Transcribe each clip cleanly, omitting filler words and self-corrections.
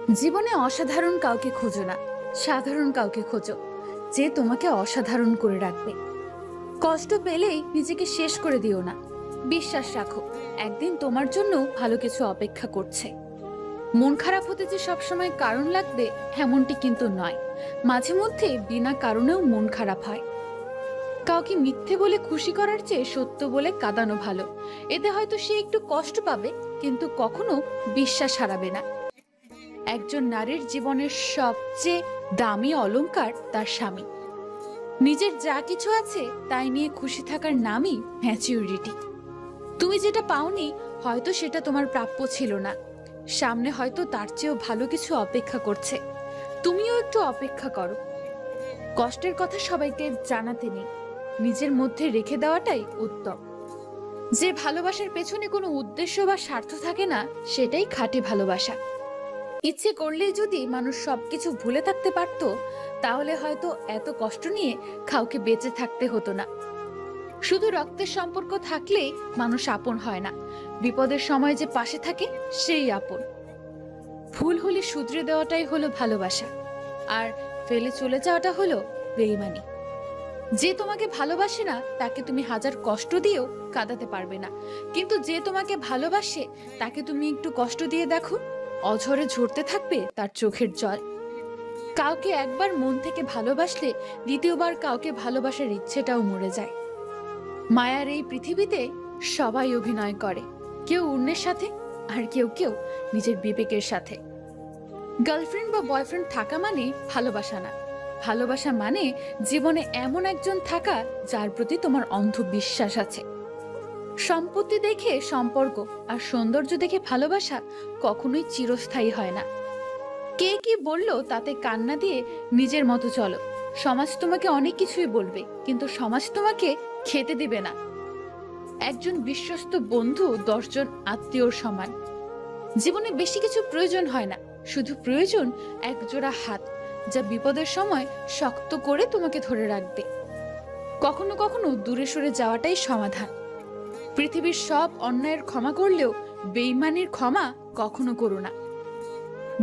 জীবনে অসাধারণ কাউকে খোঁজো না, সাধারণ কাউকে খোঁজো যে তোমাকে অসাধারণ করে রাখবে। কষ্ট পেলেই নিজেকে শেষ করে দিও না। বিশ্বাস রাখো, একদিন তোমার জন্য ভালো কিছু অপেক্ষা করছে। মন খারাপ হতে যে সবসময় কারণ লাগবে এমনটি কিন্তু নয়। মাঝে মধ্যে বিনা কারণেও মন খারাপ হয়। কাউকে মিথ্যে বলে খুশি করার চেয়ে সত্য বলে কাঁদানো ভালো। এতে হয়তো সে একটু কষ্ট পাবে, কিন্তু কখনো বিশ্বাস হারাবে না। একজন নারীর জীবনের সবচেয়ে দামি অলংকার তার স্বামী। নিজের যা কিছু আছে তাই নিয়ে খুশি থাকার নামই ম্যাচিউরিটি। তুমি যেটা পাওনি হয়তো সেটা তোমার প্রাপ্য ছিল না। সামনে হয়তো তার চেয়েও ভালো কিছু অপেক্ষা করছে। তুমিও একটু অপেক্ষা করো। কষ্টের কথা সবাইকে জানাতে নেই, নিজের মধ্যে রেখে দেওয়াটাই উত্তম। যে ভালোবাসার পেছনে কোনো উদ্দেশ্য বা স্বার্থ থাকে না, সেটাই খাঁটি ভালোবাসা। ইচ্ছে করলেই যদি মানুষ সবকিছু ভুলে থাকতে পারতো, তাহলে হয়তো এত কষ্ট নিয়ে কাউকে বেঁচে থাকতে হতো না। শুধু রক্তের সম্পর্ক থাকলেই মানুষ আপন হয় না। বিপদের সময় যে পাশে থাকে সেই আপন। ভুল হলে শুধরে দেওয়াটাই হলো ভালোবাসা, আর ফেলে চলে যাওয়াটা হলো বেইমানি। যে তোমাকে ভালোবাসে না তাকে তুমি হাজার কষ্ট দিয়েও কাঁদাতে পারবে না, কিন্তু যে তোমাকে ভালোবাসে তাকে তুমি একটু কষ্ট দিয়ে দেখো, অঝরে ঝরতে থাকবে তার চোখের জল। কাউকে একবার মন থেকে ভালোবাসলে দ্বিতীয়বার কাউকে ভালোবাসার ইচ্ছেটাও মরে যায়। মায়ার এই পৃথিবীতে সবাই অভিনয় করে, কেউ অন্যের সাথে, আর কেউ কেউ নিজের বিবেকের সাথে। গার্লফ্রেন্ড বা বয়ফ্রেন্ড থাকা মানে ভালোবাসা না। ভালোবাসা মানে জীবনে এমন একজন থাকা যার প্রতি তোমার অন্ধ বিশ্বাস আছে। সম্পত্তি দেখে সম্পর্ক আর সৌন্দর্য দেখে ভালোবাসা কখনোই চিরস্থায়ী হয় না। কে কি বললো তাতে কান্না দিয়ে নিজের মতো চলো। সমাজ তোমাকে অনেক কিছুই বলবে, কিন্তু সমাজ তোমাকে খেতে দিবে না। একজন বিশ্বস্ত বন্ধু 10 জন আত্মীয়র সমান। জীবনে বেশি কিছু প্রয়োজন হয় না, শুধু প্রয়োজন একজোড়া হাত, যা বিপদের সময় শক্ত করে তোমাকে ধরে রাখবে। কখনো কখনো দূরে সরে যাওয়াটাই সমাধান। পৃথিবীর সব অন্যায়ের ক্ষমা করলেও বেইমানির ক্ষমা কখনো করো না।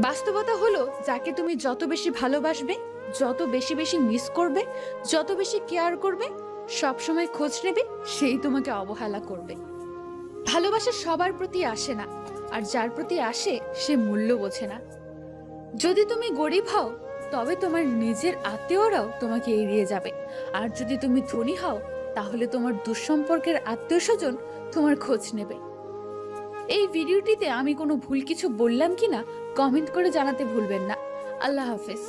বাস্তবতা হলো, যাকে তুমি যত বেশি ভালোবাসবে, যত বেশি বেশি মিস করবে, যত বেশি কেয়ার করবে, সবসময় খোঁজ নেবে, সেই তোমাকে অবহেলা করবে। ভালোবাসা সবার প্রতি আসে না, আর যার প্রতি আসে সে মূল্য বোঝে না। যদি তুমি গরিব হও, তবে তোমার নিজের আত্মীয়রাও তোমাকে এড়িয়ে যাবে। আর যদি তুমি ধনী হও, তাহলে তোমার দুঃসম্পর্কের আত্মীয় স্বজন তোমার খোঁজ নেবে। এই ভিডিওটিতে আমি কোনো ভুল কিছু বললাম কিনা কমেন্ট করে জানাতে ভুলবেন না। আল্লাহ হাফেজ।